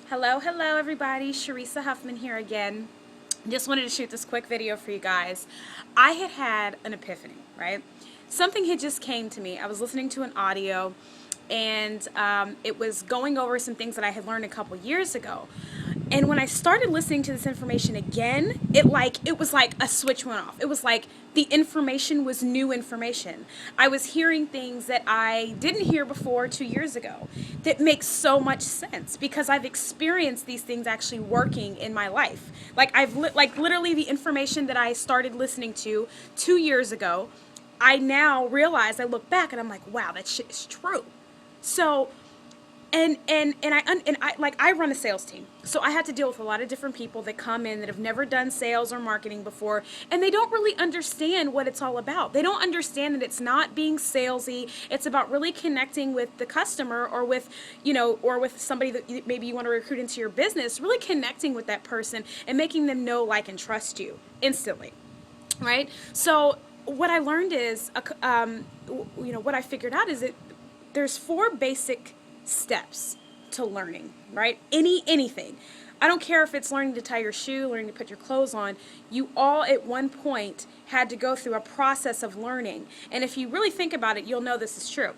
Hello, hello everybody. Sharisa Huffman here again. Just wanted to shoot this quick video for you guys. I had an epiphany, right? Something had just came to me. I was listening to an audio and it was going over some things that I had learned a couple years ago. And when I started listening to this information again, it was like a switch went off. It was like the information was new information. I was hearing things that I didn't hear before 2 years ago that makes so much sense because I've experienced these things actually working in my life. Like literally the information that I started listening to 2 years ago, I now realize, I look back and I'm like, wow, that shit is true. So I run a sales team, so I had to deal with a lot of different people that come in that have never done sales or marketing before, and they don't really understand what it's all about. They don't understand that it's not being salesy. It's about really connecting with the customer, or with somebody that maybe you want to recruit into your business. Really connecting with that person and making them know, like, and trust you instantly, right? So what I learned is, what I figured out is that there's four basic steps to learning, right? Anything. I don't care if it's learning to tie your shoe, learning to put your clothes on. You all at one point had to go through a process of learning. And if you really think about it, you'll know this is true.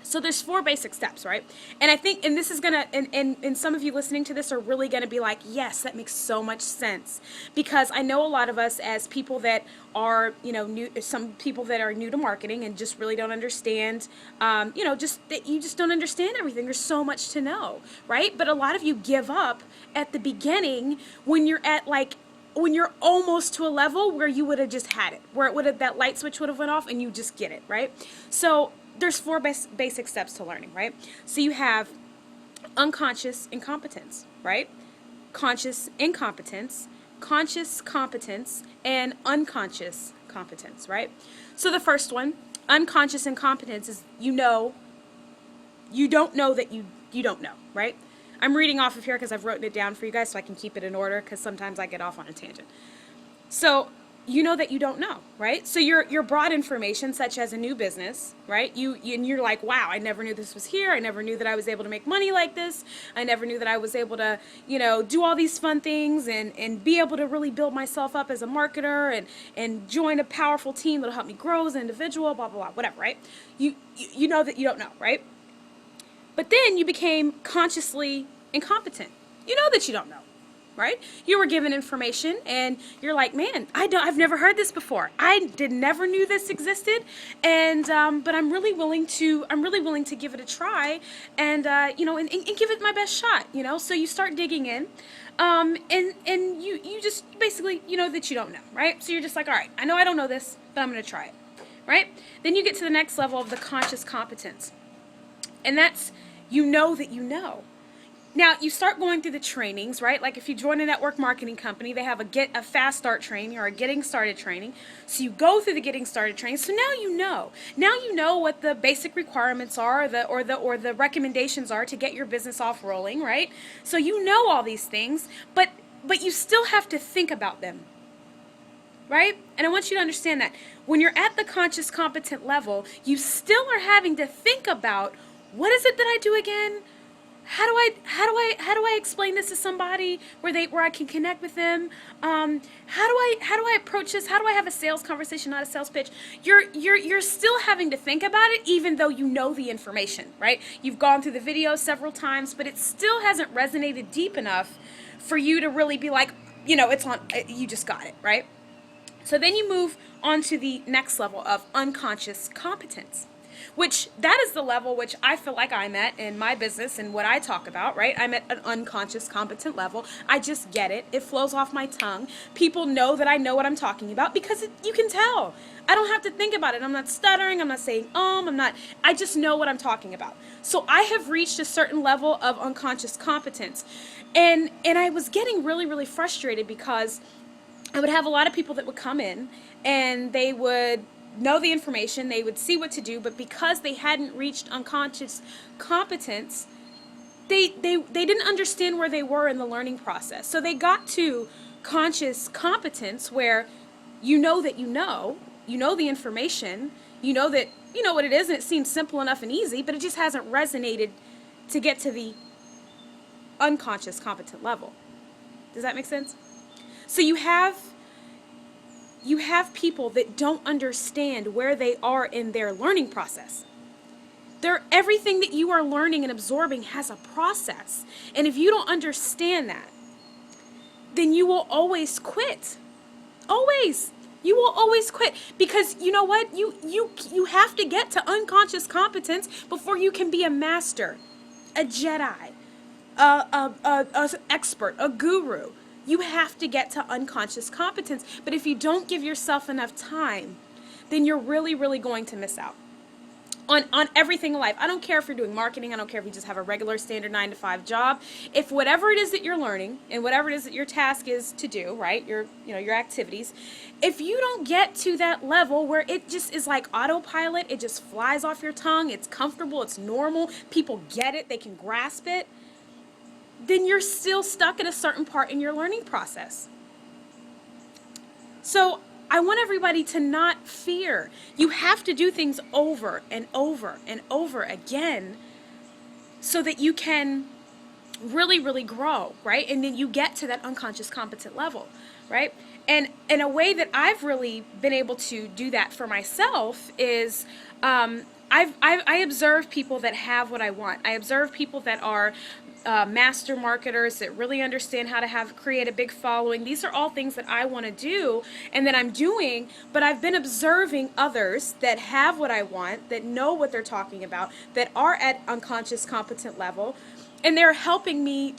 So there's four basic steps, right? And I think, and this is gonna, and some of you listening to this are really gonna be like, yes, that makes so much sense. Because I know a lot of us as people that are, new, some people that are new to marketing and just really don't understand, just that you just don't understand everything. There's so much to know, right? But a lot of you give up at the beginning when you're at when you're almost to a level where you would have just had it, where it would have, that light switch would have went off and you just get it, right? So there's four basic steps to learning, right? So you have unconscious incompetence, right? Conscious incompetence, conscious competence, and unconscious competence, right? So the first one, unconscious incompetence, is you don't know that you don't know, right? I'm reading off of here because I've written it down for you guys so I can keep it in order, because sometimes I get off on a tangent. So you know that you don't know, right? So your broad information, such as a new business, right? And you're like, wow, I never knew this was here. I never knew that I was able to make money like this. I never knew that I was able to, do all these fun things and be able to really build myself up as a marketer and join a powerful team that'll help me grow as an individual, blah, blah, blah, whatever, right? You know that you don't know, right? But then you became consciously incompetent. You know that you don't know, right? You were given information and you're like, man, I've never heard this before. Never knew this existed. And, but I'm really willing to give it a try and give it my best shot, So you start digging in, and you just basically, that you don't know, right? So you're just like, all right, I know I don't know this, but I'm going to try it, right? Then you get to the next level of the conscious competence. And that's, that you know. Now, you start going through the trainings, right? Like if you join a network marketing company, they have a fast start training or a getting started training. So you go through the getting started training. So now you know. Now you know what the basic requirements are, or the recommendations are to get your business off rolling, right? So you know all these things, but you still have to think about them. Right? And I want you to understand that when you're at the conscious competent level, you still are having to think about, what is it that I do again? How do I explain this to somebody where I can connect with them? How do I approach this? How do I have a sales conversation, not a sales pitch? You're still having to think about it, even though you know the information, right? You've gone through the video several times, but it still hasn't resonated deep enough for you to really be like, it's on. You just got it, right? So then you move on to the next level of unconscious competence, which that is the level which I feel like I'm at in my business and what I talk about, right? I'm at an unconscious competent level. I just get it. It flows off my tongue. People know that I know what I'm talking about because you can tell. I don't have to think about it. I'm not stuttering. I'm not saying, I just know what I'm talking about. So I have reached a certain level of unconscious competence. And I was getting really, really frustrated because I would have a lot of people that would come in and they would know the information, they would see what to do, but because they hadn't reached unconscious competence, they didn't understand where they were in the learning process. So they got to conscious competence where that you know the information, that you know what it is, and it seems simple enough and easy, but it just hasn't resonated to get to the unconscious competent level. Does that make sense? So you have people that don't understand where they are in their learning process. Everything that you are learning and absorbing has a process. And if you don't understand that, then you will always quit. Always. You will always quit, because you know what? You have to get to unconscious competence before you can be a master, a Jedi, a expert, a guru. You have to get to unconscious competence. But if you don't give yourself enough time, then you're really, really going to miss out on everything in life. I don't care if you're doing marketing. I don't care if you just have a regular standard 9-to-5 job. If whatever it is that you're learning and whatever it is that your task is to do, right, your activities, if you don't get to that level where it just is like autopilot, it just flies off your tongue, it's comfortable, it's normal, people get it, they can grasp it, then you're still stuck at a certain part in your learning process. So I want everybody to not fear. You have to do things over and over and over again so that you can really, really grow, right? And then you get to that unconscious competent level, right? And in a way that I've really been able to do that for myself is I observe people that have what I want. I observe people that are master marketers that really understand how to create a big following. These are all things that I want to do and that I'm doing, but I've been observing others that have what I want, that know what they're talking about, that are at unconscious competent level, and they're helping me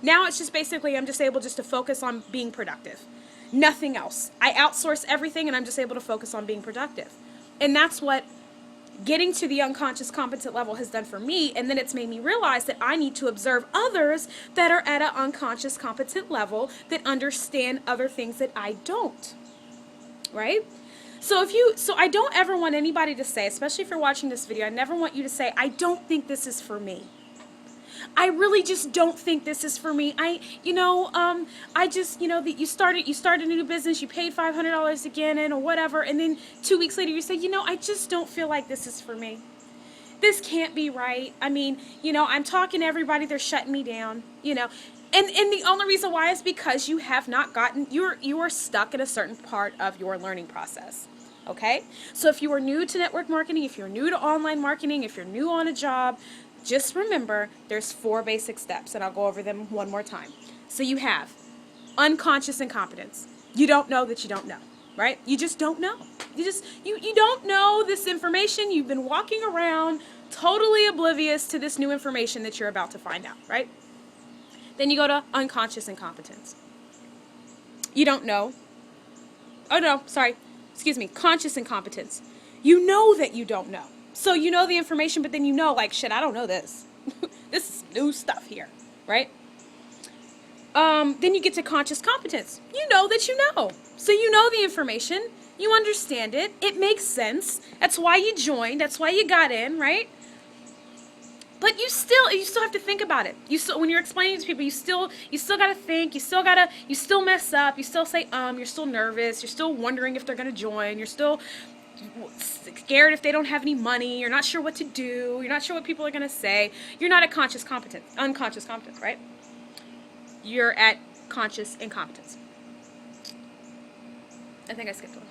now it's just basically I'm just able just to focus on being productive. Nothing else. I outsource everything and I'm just able to focus on being productive. And that's what getting to the unconscious competent level has done for me, and then it's made me realize that I need to observe others that are at an unconscious competent level that understand other things that I don't, right? So I don't ever want anybody to say, especially if you're watching this video, I never want you to say, I don't think this is for me. I really just don't think this is for me. That you started a new business, you paid $500 to get in or whatever, and then 2 weeks later you say, I just don't feel like this is for me. This can't be right. I mean, I'm talking to everybody, they're shutting me down, And the only reason why is because you have not you are stuck in a certain part of your learning process. Okay? So if you are new to network marketing, if you're new to online marketing, if you're new on a job, just remember there's 4 basic steps, and I'll go over them one more time. So you have unconscious incompetence. You don't know that you don't know, right? You just don't know. You don't know this information. You've been walking around totally oblivious to this new information that you're about to find out, right? Then you go to unconscious incompetence. You don't know. Oh, no, sorry. Excuse me. Conscious incompetence. You know that you don't know. So you know the information, but then shit, I don't know this. This is new stuff here, right? Then you get to conscious competence. You know that you know. So you know the information. You understand it. It makes sense. That's why you joined. That's why you got in, right? But you still have to think about it. When you're explaining to people, you still got to think. You still mess up. You still say, you're still nervous. You're still wondering if they're going to join. You're still scared if they don't have any money. You're not sure what to do. You're not sure what people are going to say. You're not at unconscious competence, right? You're at conscious incompetence. I think I skipped one.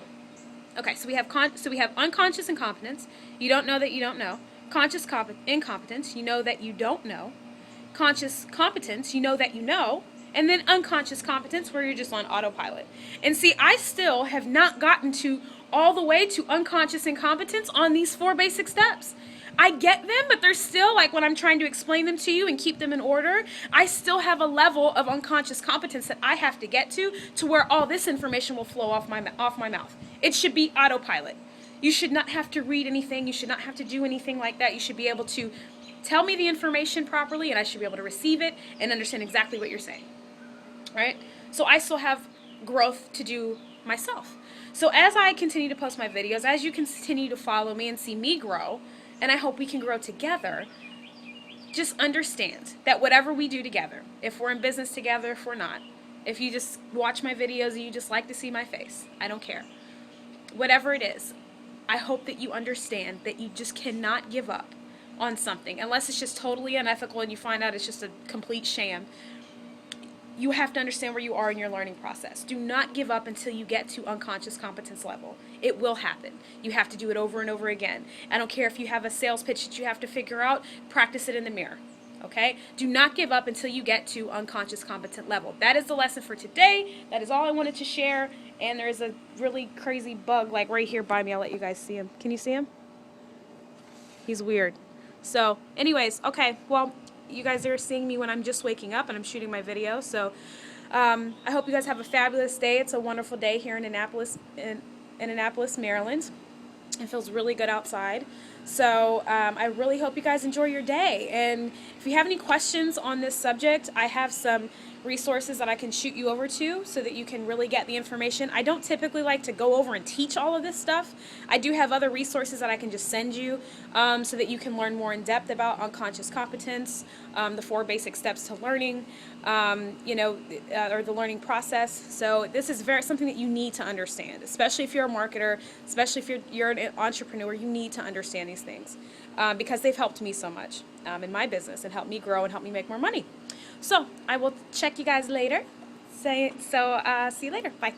Okay, so we have unconscious incompetence. You don't know that you don't know. Conscious incompetence. You know that you don't know. Conscious competence. You know that you know. And then unconscious competence, where you're just on autopilot. And see, I still have not gotten to all the way to unconscious incompetence on these 4 basic steps. I get them, but they're still, when I'm trying to explain them to you and keep them in order, I still have a level of unconscious competence that I have to get to where all this information will flow off my mouth. It should be autopilot. You should not have to read anything. You should not have to do anything like that. You should be able to tell me the information properly, and I should be able to receive it and understand exactly what you're saying. Right? So I still have growth to do myself. So as I continue to post my videos, as you continue to follow me and see me grow, and I hope we can grow together, just understand that whatever we do together, if we're in business together, if we're not, if you just watch my videos and you just like to see my face, I don't care. Whatever it is, I hope that you understand that you just cannot give up on something, unless it's just totally unethical and you find out it's just a complete sham. You have to understand where you are in your learning process. Do not give up until you get to unconscious competence level. It will happen. You have to do it over and over again. I don't care if you have a sales pitch that you have to figure out, practice it in the mirror. Okay? Do not give up until you get to unconscious competent level. That is the lesson for today. That is all I wanted to share. And there is a really crazy bug like right here by me. I'll let you guys see him. Can you see him? He's weird. So, anyways, okay, well, you guys are seeing me when I'm just waking up and I'm shooting my video. So, I hope you guys have a fabulous day. It's a wonderful day here in Annapolis, Maryland. It feels really good outside. So I really hope you guys enjoy your day. And if you have any questions on this subject, I have some resources that I can shoot you over to so that you can really get the information. I don't typically like to go over and teach all of this stuff. I do have other resources that I can just send you so that you can learn more in depth about unconscious competence, the 4 basic steps to learning, or the learning process. So this is something that you need to understand, especially if you're a marketer, especially if you're an entrepreneur. You need to understand these things because they've helped me so much in my business and helped me grow and helped me make more money. So I will check you guys later. See you later. Bye.